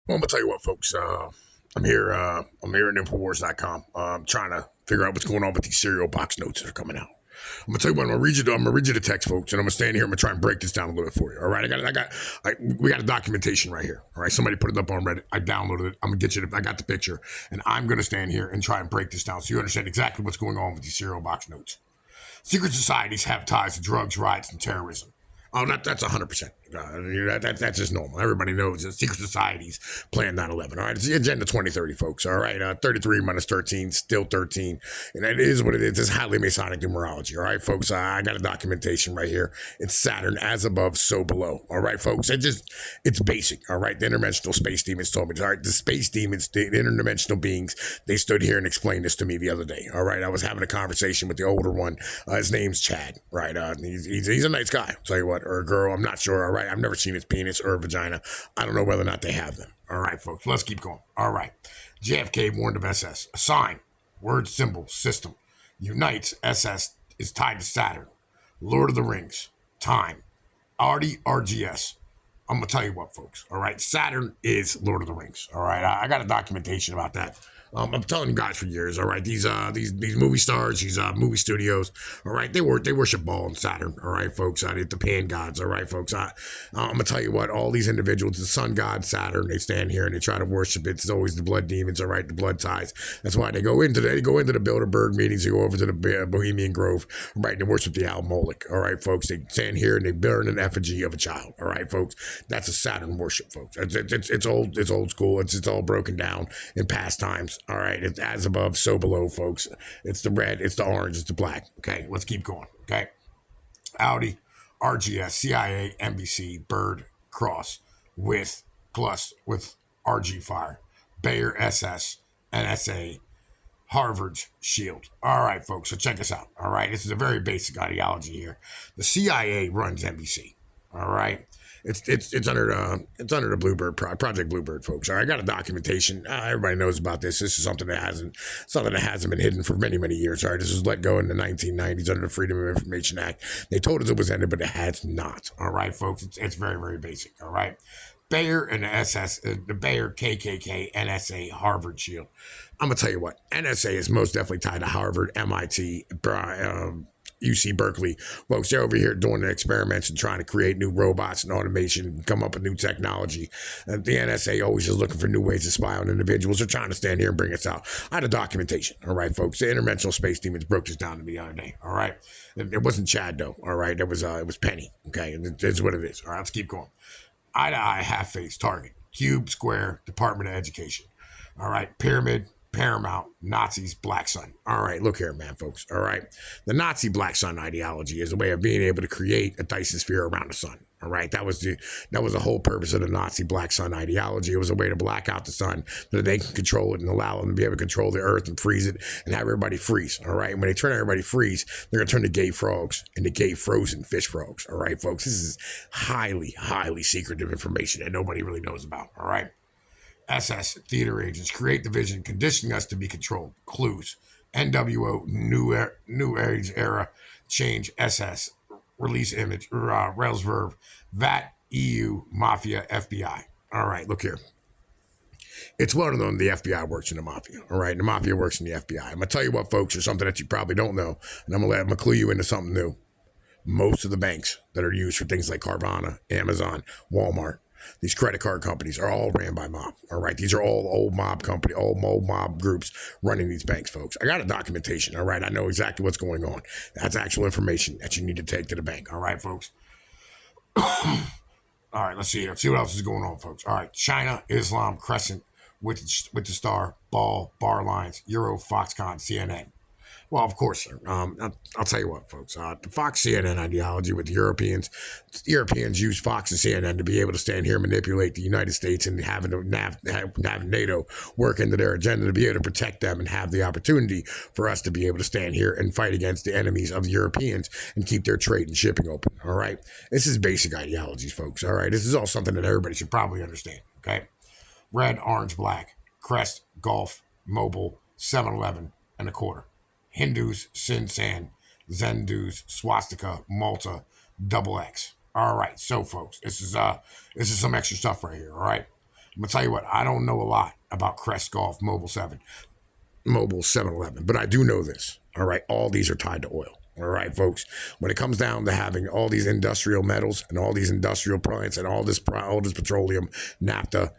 Well, I'm gonna tell you what, folks. I'm here. I'm here at Infowars.com. I'm trying to figure out what's going on with these serial box notes that are coming out. I'm gonna tell you what. I'm gonna read you the text, folks, and I'm gonna stand here. I'm gonna try and break this down a little bit for you. All right. We got a documentation right here. All right. Somebody put it up on Reddit. I downloaded it. I'm gonna get you. I got the picture, and I'm gonna stand here and try and break this down so you understand exactly what's going on with these serial box notes. Secret societies have ties to drugs, riots, and terrorism. Oh, that's 100%. That's just normal. Everybody knows that secret societies plan 9/11. All right, it's the Agenda 2030, folks. All right, 33 minus 13, still 13. And that is what it is. It's highly Masonic numerology. All right, folks, I got a documentation right here. It's Saturn as above, so below. All right, folks, it's basic. All right, the interdimensional space demons told me. All right, the space demons, the interdimensional beings, they stood here and explained this to me the other day. All right, I was having a conversation with the older one. His name's Chad. Right, he's a nice guy. I'll tell you what, or a girl. I'm not sure. All right. I've never seen his penis or vagina. I don't know whether or not they have them. All right, folks. Let's keep going. All right. JFK warned of SS. A sign, word, symbol, system. Unites SS is tied to Saturn. Lord of the Rings. Time. RGS. I'm going to tell you what, folks. All right. Saturn is Lord of the Rings. All right. I got a documentation about that. I'm telling you guys for years. All right. These movie stars, these movie studios. All right. They worship Baal and Saturn. All right, folks. The pan gods. All right, folks. I'm going to tell you what, all these individuals, the sun god Saturn, they stand here and they try to worship it. It's always the blood demons. All right. The blood ties. That's why they go into the Bilderberg meetings. They go over to the Bohemian Grove. All right. They worship the owl Moloch. All right, folks. They stand here and they burn an effigy of a child. All right, folks. That's a Saturn worship, folks. It's old school. It's all broken down in past times. All right, it's as above, so below, folks. It's the red, it's the orange, it's the black. Okay, let's keep going. Okay, Audi, RGS, CIA, NBC, Bird, Cross, with RG Fire, Bayer, SS, NSA, Harvard's Shield. All right, folks. So check us out. All right, this is a very basic ideology here. The CIA runs NBC. All right. It's under the Bluebird Project Bluebird, folks. All right, I got a documentation. Everybody knows about this. This is something that hasn't been hidden for many years. All right, this was let go in the 1990s under the Freedom of Information Act. They told us it was ended, but it has not. All right, folks. It's very basic. All right. Bayer and the SS, the Bayer, KKK, NSA, Harvard Shield. I'm gonna tell you what, NSA is most definitely tied to Harvard, MIT, UC Berkeley. Folks, they're over here doing the experiments and trying to create new robots and automation and come up with new technology. And the NSA always is looking for new ways to spy on individuals. They're trying to stand here and bring us out. I had a documentation. All right, folks. The interdimensional space demons broke this down to me the other day. All right. It wasn't Chad, though. All right. It was Penny. Okay. It's what it is. All right. Let's keep going. Eye to eye, half face, target. Cube, square, Department of Education. All right. Pyramid, Paramount, Nazis, Black Sun. All right, look here, man, folks. All right. The Nazi Black Sun ideology is a way of being able to create a Dyson sphere around the sun. All right. That was the whole purpose of the Nazi Black Sun ideology. It was a way to black out the sun so that they can control it and allow them to be able to control the earth and freeze it and have everybody freeze. All right. And when they turn everybody freeze, they're going to turn the gay frogs into gay frozen fish frogs. All right, folks. This is highly secretive information that nobody really knows about. All right. SS, theater agents, create the vision, conditioning us to be controlled. Clues, NWO, New Age era, change, SS, release image, Rails verb, VAT, EU, Mafia, FBI. All right, look here. It's well known the FBI works in the Mafia. All right, the Mafia works in the FBI. I'm going to tell you what, folks, or something that you probably don't know, and I'm going to clue you into something new. Most of the banks that are used for things like Carvana, Amazon, Walmart, these credit card companies are all ran by mob. All right. These are all old mob groups running these banks, folks. I got a documentation. All right. I know exactly what's going on. That's actual information that you need to take to the bank. All right, folks. All right. Let's see here. Let's see what else is going on, folks. All right. China, Islam, Crescent with the star, ball, bar lines, Euro, Foxconn, CNN. Well, of course, sir. I'll tell you what, folks. The Fox CNN ideology with the Europeans use Fox and CNN to be able to stand here and manipulate the United States and having NATO work into their agenda to be able to protect them and have the opportunity for us to be able to stand here and fight against the enemies of the Europeans and keep their trade and shipping open. All right. This is basic ideologies, folks. All right. This is all something that everybody should probably understand. Okay. Red, orange, black, crest, golf, mobile, 7-Eleven, and a quarter. Hindus, Sin San, Zendus, Swastika, Malta, XX. All right, so folks, this is some extra stuff right here. All right, I'm gonna tell you what, I don't know a lot about Crest Golf Mobile 7-Eleven, but I do know this. All right, all these are tied to oil. All right, folks. When it comes down to having all these industrial metals and all these industrial plants and all this petroleum, naphtha,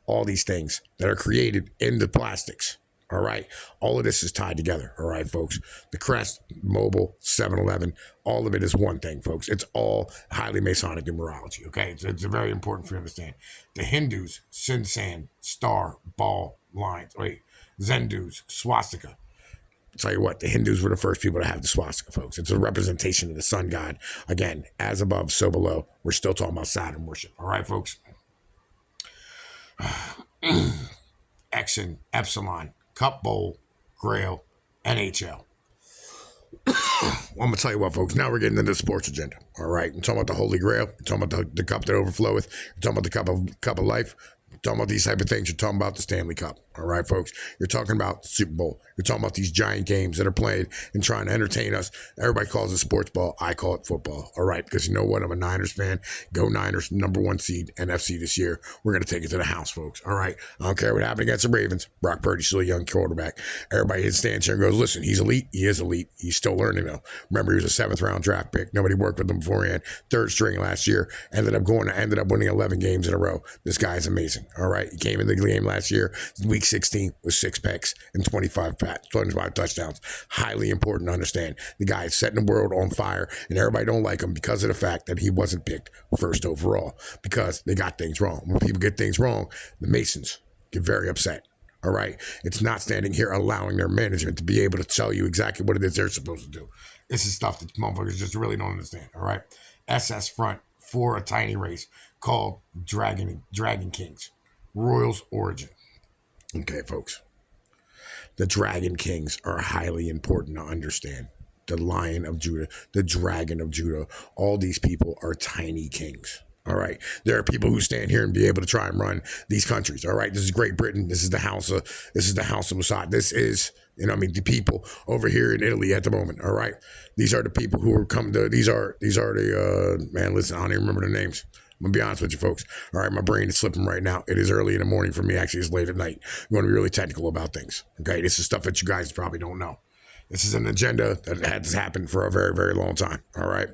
all these things that are created in the plastics. All right, all of this is tied together. All right, folks. The Crest, Mobile, 7-Eleven, all of it is one thing, folks. It's all highly Masonic numerology. Okay, it's very important for you to understand. The Hindus, Sin Sand, Star, Ball, Lines. Wait, Zendus, swastika. I'll tell you what, the Hindus were the first people to have the swastika, folks. It's a representation of the sun god. Again, as above, so below. We're still talking about Saturn worship. All right, folks? Exon, Epsilon, Cup Bowl, Grail, NHL. I'm going to tell you what, folks. Now we're getting into the sports agenda. All right? I'm talking about the Holy Grail. I'm talking about the cup that overfloweth. I'm talking about the cup of life. Talking about these type of things. You're talking about the Stanley Cup. All right, folks. You're talking about the Super Bowl. You're talking about these giant games that are played and trying to entertain us. Everybody calls it sports ball. I call it football. All right, because you know what? I'm a Niners fan. Go Niners, number 1 seed, NFC this year. We're going to take it to the house, folks. All right. I don't care what happened against the Ravens. Brock Purdy's still a young quarterback. Everybody stands here and goes, listen, he's elite. He is elite. He's still learning, though. Remember, he was a 7th-round draft pick. Nobody worked with him beforehand. 3rd string last year. Ended up winning 11 games in a row. This guy is amazing. All right. He came in the game last year, week 16, with 6 picks and 25 touchdowns. Highly important to understand. The guy is setting the world on fire, and everybody don't like him because of the fact that he wasn't picked 1st overall, because they got things wrong. When people get things wrong, the Masons get very upset. All right? It's not standing here allowing their management to be able to tell you exactly what it is they're supposed to do. This is stuff that motherfuckers just really don't understand. All right? SS front for a tiny race called Dragon Kings. Royals origin. Okay, folks. The Dragon Kings are highly important to understand. The Lion of Judah, the Dragon of Judah, all these people are tiny kings. All right. There are people who stand here and be able to try and run these countries. All right. This is Great Britain. This is the House of Mossad. This is, the people over here in Italy at the moment. All right. These are the people who are coming to, these are the, man, listen, I don't even remember the names. I'm going to be honest with you, folks. All right, my brain is slipping right now. It is early in the morning for me. Actually, it's late at night. I'm going to be really technical about things. Okay, this is stuff that you guys probably don't know. This is an agenda that has happened for a very, very long time. All right,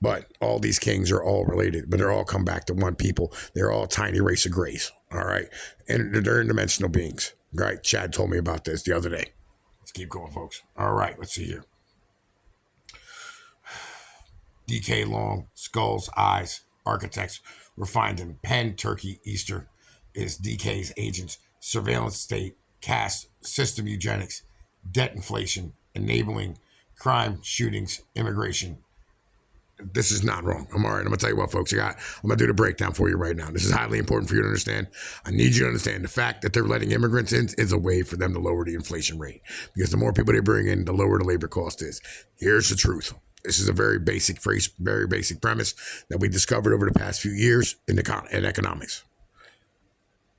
but all these kings are all related, but they're all come back to one people. They're all a tiny race of grays. All right, and they're interdimensional beings. Right? Chad told me about this the other day. Let's keep going, folks. All right, let's see here. DK Long, skulls, eyes. Architects were finding Penn, Turkey, Easter is DK's agents, surveillance state, caste, system eugenics, debt inflation, enabling crime, shootings, immigration. This is not wrong. I'm all right. I'm going to tell you what, folks. I'm going to do the breakdown for you right now. This is highly important for you to understand. I need you to understand the fact that they're letting immigrants in is a way for them to lower the inflation rate, because the more people they bring in, the lower the labor cost is. Here's the truth. This is a very basic premise that we discovered over the past few years in economics.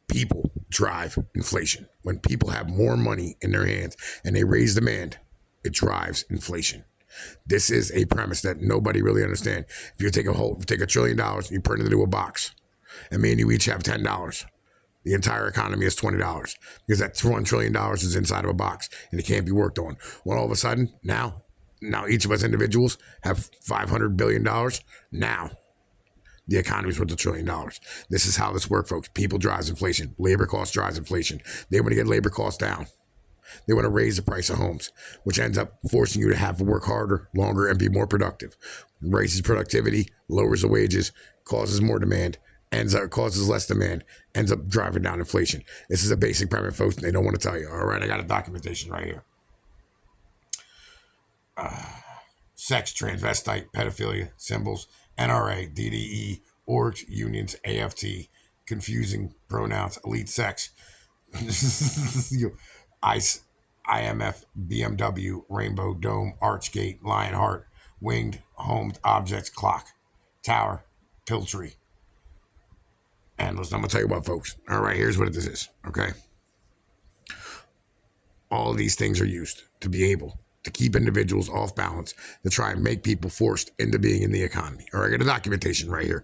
People drive inflation. When people have more money in their hands and they raise demand, it drives inflation. This is a premise that nobody really understands. If you take $1 trillion, you put it into a box, and me and you each have $10. The entire economy is $20, because that $1 trillion is inside of a box and it can't be worked on. Well, all of a sudden, now each of us individuals have $500 billion. Now the economy's worth $1 trillion. This is how this works, folks. People drives inflation. Labor cost drives inflation. They want to get labor costs down. They want to raise the price of homes, which ends up forcing you to have to work harder, longer, and be more productive. Raises productivity, lowers the wages, causes more demand, causes less demand, ends up driving down inflation. This is a basic premise, folks, and they don't want to tell you. All right, I got a documentation right here. Sex, transvestite, pedophilia, symbols, NRA, DDE, orgs, unions, AFT, confusing pronouns, elite sex, ICE, IMF, BMW, Rainbow Dome, Archgate, Lionheart, Winged, Homed Objects, Clock, Tower, Piltree. And listen, I'm going to tell you what, folks. All right, here's what this is, okay? All of these things are used to be able to keep individuals off balance, to try and make people forced into being in the economy. All right, I got a documentation right here.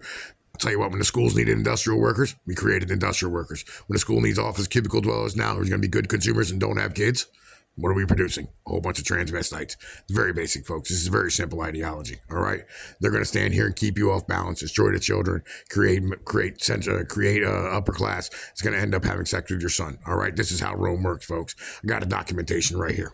Tell you what, when the schools needed industrial workers, we created industrial workers. When the school needs office cubicle dwellers now who's going to be good consumers and don't have kids, what are we producing? A whole bunch of transvestites. It's very basic, folks. This is a very simple ideology, all right? They're going to stand here and keep you off balance, destroy the children, create upper class. It's going to end up having sex with your son, all right? This is how Rome works, folks. I got a documentation right here.